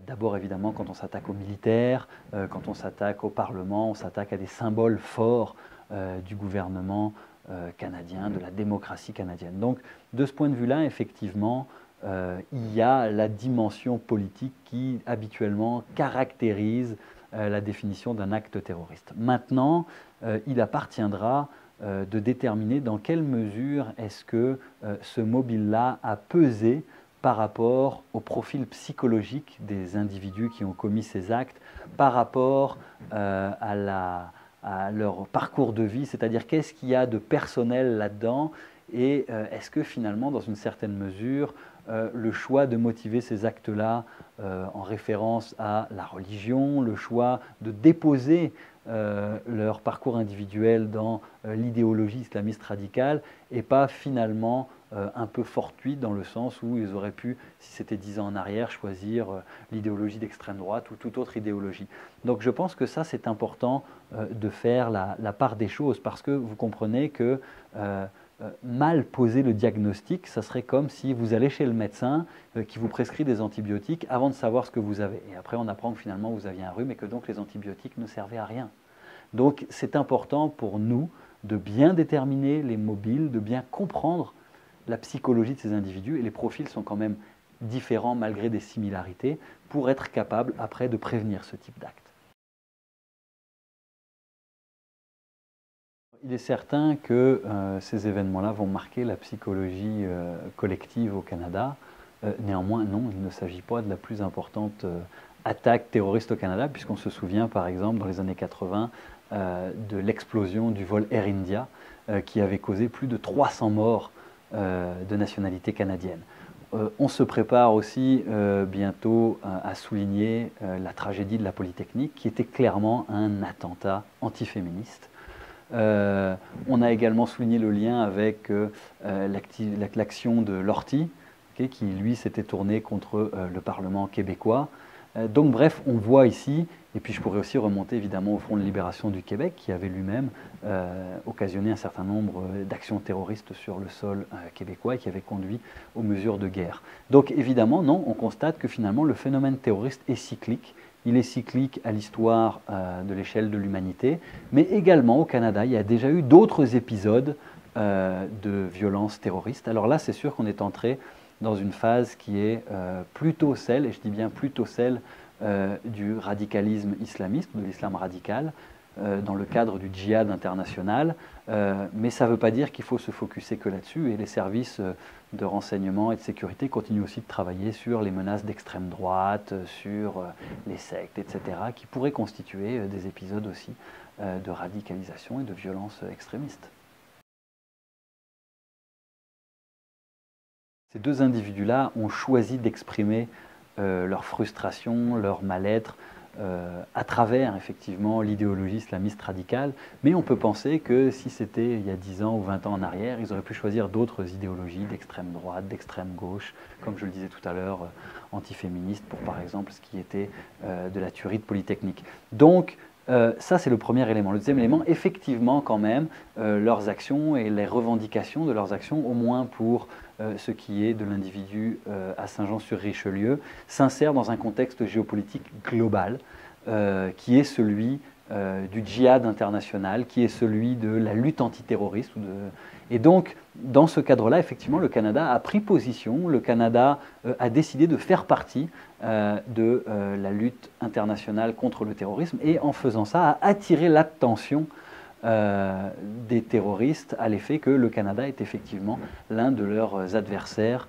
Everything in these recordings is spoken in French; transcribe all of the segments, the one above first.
D'abord, évidemment, quand on s'attaque aux militaires, quand on s'attaque au Parlement, on s'attaque à des symboles forts du gouvernement canadien, de la démocratie canadienne. Donc, de ce point de vue-là, effectivement, il y a la dimension politique qui, habituellement, caractérise la définition d'un acte terroriste. Maintenant, il appartiendra de déterminer dans quelle mesure est-ce que ce mobile-là a pesé par rapport au profil psychologique des individus qui ont commis ces actes, par rapport à leur parcours de vie, c'est-à-dire qu'est-ce qu'il y a de personnel là-dedans, et est-ce que finalement, dans une certaine mesure, le choix de motiver ces actes-là en référence à la religion, le choix de déposer leur parcours individuel dans l'idéologie islamiste radicale, et pas finalement un peu fortuit dans le sens où ils auraient pu, si c'était 10 ans en arrière, choisir l'idéologie d'extrême droite ou toute autre idéologie. Donc je pense que ça, c'est important de faire la part des choses, parce que vous comprenez que mal poser le diagnostic, ça serait comme si vous allez chez le médecin qui vous prescrit des antibiotiques avant de savoir ce que vous avez. Et après, on apprend que finalement, vous aviez un rhume et que donc les antibiotiques ne servaient à rien. Donc c'est important pour nous de bien déterminer les mobiles, de bien comprendre la psychologie de ces individus, et les profils sont quand même différents malgré des similarités, pour être capable après de prévenir ce type d'acte. Il est certain que ces événements-là vont marquer la psychologie collective au Canada. Néanmoins, non, il ne s'agit pas de la plus importante attaque terroriste au Canada, puisqu'on se souvient par exemple dans les années 80 de l'explosion du vol Air India qui avait causé plus de 300 morts de nationalité canadienne. On se prépare aussi bientôt à souligner la tragédie de la Polytechnique, qui était clairement un attentat antiféministe. On a également souligné le lien avec l'action de Lortie, qui lui s'était tourné contre le Parlement québécois. Donc bref, on voit ici, et puis je pourrais aussi remonter évidemment au Front de libération du Québec, qui avait lui-même occasionné un certain nombre d'actions terroristes sur le sol québécois et qui avait conduit aux mesures de guerre. Donc évidemment, non, on constate que finalement le phénomène terroriste est cyclique. Il est cyclique à l'histoire de l'échelle de l'humanité, mais également au Canada, il y a déjà eu d'autres épisodes de violences terroristes. Alors là, c'est sûr qu'on est entré dans une phase qui est plutôt celle, et je dis bien plutôt celle, du radicalisme islamiste, de l'islam radical, dans le cadre du djihad international, mais ça ne veut pas dire qu'il faut se focuser que là-dessus, et les services de renseignement et de sécurité continuent aussi de travailler sur les menaces d'extrême droite, sur les sectes, etc., qui pourraient constituer des épisodes aussi de radicalisation et de violence extrémiste. Ces deux individus-là ont choisi d'exprimer leur frustration, leur mal-être, à travers effectivement l'idéologie islamiste radicale, mais on peut penser que si c'était il y a 10 ans ou 20 ans en arrière, ils auraient pu choisir d'autres idéologies d'extrême droite, d'extrême gauche, comme je le disais tout à l'heure, antiféministes, pour par exemple ce qui était de la tuerie de Polytechnique. Donc ça, c'est le premier élément. Le deuxième élément, effectivement, quand même, leurs actions et les revendications de leurs actions, au moins pour ce qui est de l'individu à Saint-Jean-sur-Richelieu, s'insèrent dans un contexte géopolitique global qui est celui du djihad international, qui est celui de la lutte antiterroriste. Et donc, dans ce cadre-là, effectivement, le Canada a pris position, le Canada a décidé de faire partie de la lutte internationale contre le terrorisme, et en faisant ça, a attiré l'attention des terroristes à l'effet que le Canada est effectivement l'un de leurs adversaires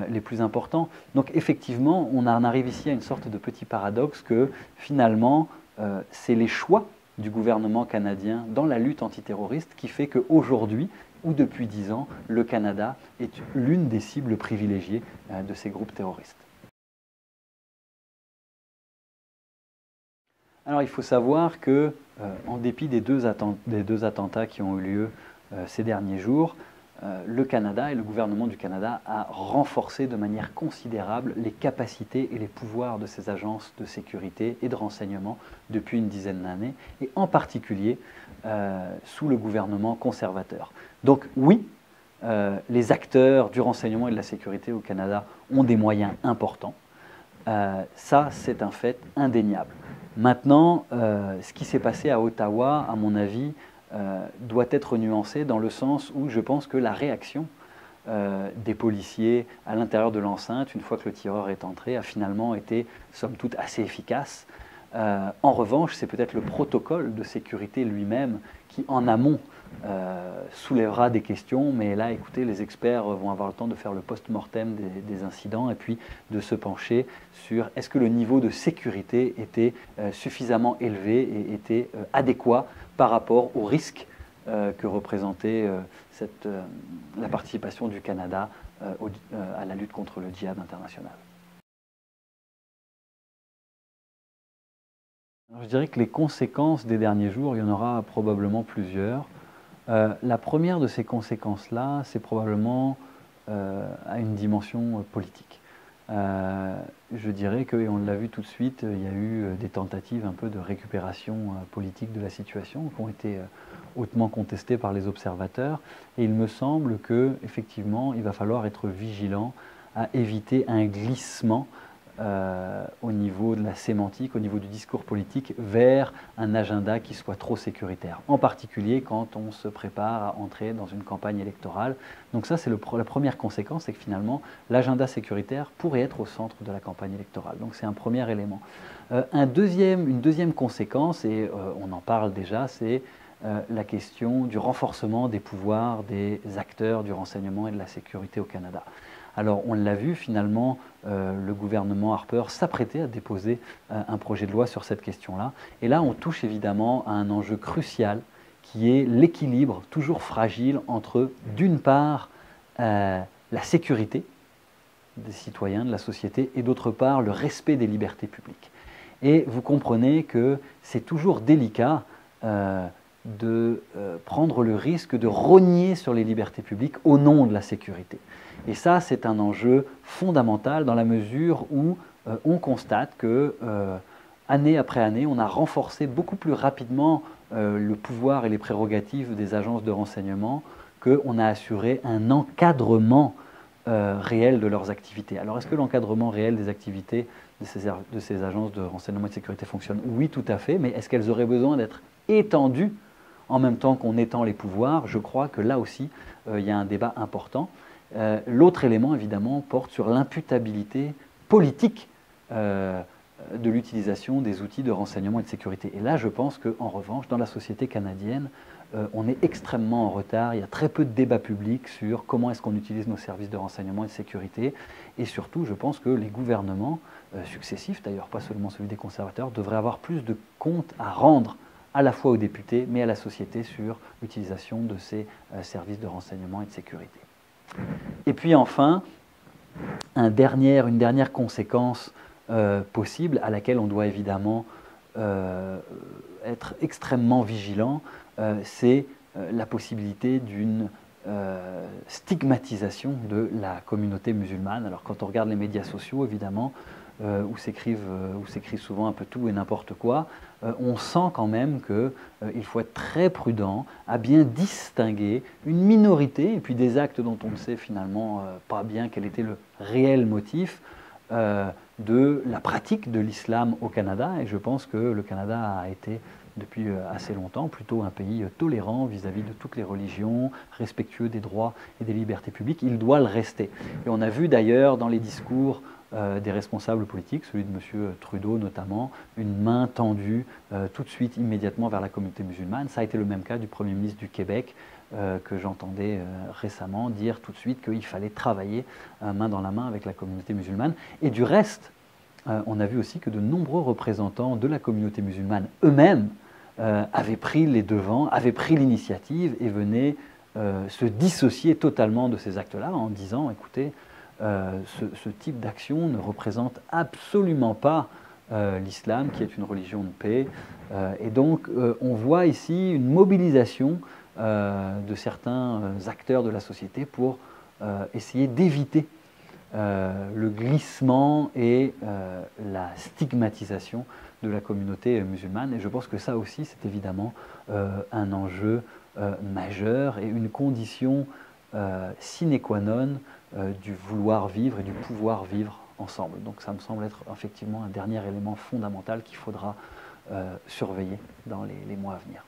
les plus importants. Donc effectivement, on en arrive ici à une sorte de petit paradoxe que finalement, c'est les choix du gouvernement canadien dans la lutte antiterroriste qui fait qu'aujourd'hui, ou depuis 10 ans, le Canada est l'une des cibles privilégiées de ces groupes terroristes. Alors il faut savoir que, en dépit des deux attentats qui ont eu lieu ces derniers jours, le Canada et le gouvernement du Canada a renforcé de manière considérable les capacités et les pouvoirs de ces agences de sécurité et de renseignement depuis une dizaine d'années, et en particulier sous le gouvernement conservateur. Donc oui, les acteurs du renseignement et de la sécurité au Canada ont des moyens importants. Ça, c'est un fait indéniable. Maintenant, ce qui s'est passé à Ottawa, à mon avis, doit être nuancé dans le sens où je pense que la réaction des policiers à l'intérieur de l'enceinte, une fois que le tireur est entré, a finalement été, somme toute, assez efficace. En revanche, c'est peut-être le protocole de sécurité lui-même qui, en amont, soulèvera des questions. Mais là, écoutez, les experts vont avoir le temps de faire le post-mortem des incidents et puis de se pencher sur est-ce que le niveau de sécurité était suffisamment élevé et était adéquat par rapport au risque que représentait la participation du Canada à la lutte contre le djihad international. Alors, je dirais que les conséquences des derniers jours, il y en aura probablement plusieurs. La première de ces conséquences-là, c'est probablement à une dimension politique. Je dirais que, et on l'a vu tout de suite, il y a eu des tentatives un peu de récupération politique de la situation qui ont été hautement contestées par les observateurs. Et il me semble qu'effectivement, il va falloir être vigilant à éviter un glissement au niveau de la sémantique, au niveau du discours politique, vers un agenda qui soit trop sécuritaire, en particulier quand on se prépare à entrer dans une campagne électorale. Donc ça, c'est la première conséquence, c'est que finalement, l'agenda sécuritaire pourrait être au centre de la campagne électorale. Donc c'est un premier élément. Une deuxième conséquence, et on en parle déjà, c'est la question du renforcement des pouvoirs des acteurs du renseignement et de la sécurité au Canada. Alors on l'a vu, finalement, le gouvernement Harper s'apprêtait à déposer un projet de loi sur cette question-là. Et là, on touche évidemment à un enjeu crucial qui est l'équilibre toujours fragile entre, d'une part, la sécurité des citoyens, de la société, et d'autre part, le respect des libertés publiques. Et vous comprenez que c'est toujours délicat de prendre le risque de rogner sur les libertés publiques au nom de la sécurité. Et ça, c'est un enjeu fondamental dans la mesure où on constate que, année après année, on a renforcé beaucoup plus rapidement le pouvoir et les prérogatives des agences de renseignement, qu'on a assuré un encadrement réel de leurs activités. Alors, est-ce que l'encadrement réel des activités de ces agences de renseignement et de sécurité fonctionne? Oui, tout à fait, mais est-ce qu'elles auraient besoin d'être étendues en même temps qu'on étend les pouvoirs? Je crois que là aussi, il y a un débat important. L'autre élément, évidemment, porte sur l'imputabilité politique de l'utilisation des outils de renseignement et de sécurité. Et là, je pense qu'en revanche, dans la société canadienne, on est extrêmement en retard. Il y a très peu de débats publics sur comment est-ce qu'on utilise nos services de renseignement et de sécurité. Et surtout, je pense que les gouvernements successifs, d'ailleurs pas seulement celui des conservateurs, devraient avoir plus de comptes à rendre à la fois aux députés, mais à la société sur l'utilisation de ces services de renseignement et de sécurité. Et puis enfin, une dernière conséquence possible à laquelle on doit évidemment être extrêmement vigilant, c'est la possibilité d'une stigmatisation de la communauté musulmane. Alors quand on regarde les médias sociaux, évidemment, où s'écrit souvent un peu tout et n'importe quoi, on sent quand même qu'il faut être très prudent à bien distinguer une minorité et puis des actes dont on ne sait finalement pas bien quel était le réel motif de la pratique de l'islam au Canada. Et je pense que le Canada a été depuis assez longtemps plutôt un pays tolérant vis-à-vis de toutes les religions, respectueux des droits et des libertés publiques. Il doit le rester. Et on a vu d'ailleurs dans les discours des responsables politiques, celui de M. Trudeau notamment, une main tendue tout de suite, immédiatement vers la communauté musulmane. Ça a été le même cas du Premier ministre du Québec, que j'entendais récemment dire tout de suite qu'il fallait travailler main dans la main avec la communauté musulmane. Et du reste, on a vu aussi que de nombreux représentants de la communauté musulmane eux-mêmes avaient pris les devants, avaient pris l'initiative et venaient se dissocier totalement de ces actes-là en disant, écoutez, ce type d'action ne représente absolument pas l'islam, qui est une religion de paix. Et donc, on voit ici une mobilisation de certains acteurs de la société pour essayer d'éviter le glissement et la stigmatisation de la communauté musulmane. Et je pense que ça aussi, c'est évidemment un enjeu majeur et une condition sine qua non du vouloir vivre et du pouvoir vivre ensemble. Donc ça me semble être effectivement un dernier élément fondamental qu'il faudra surveiller dans les mois à venir.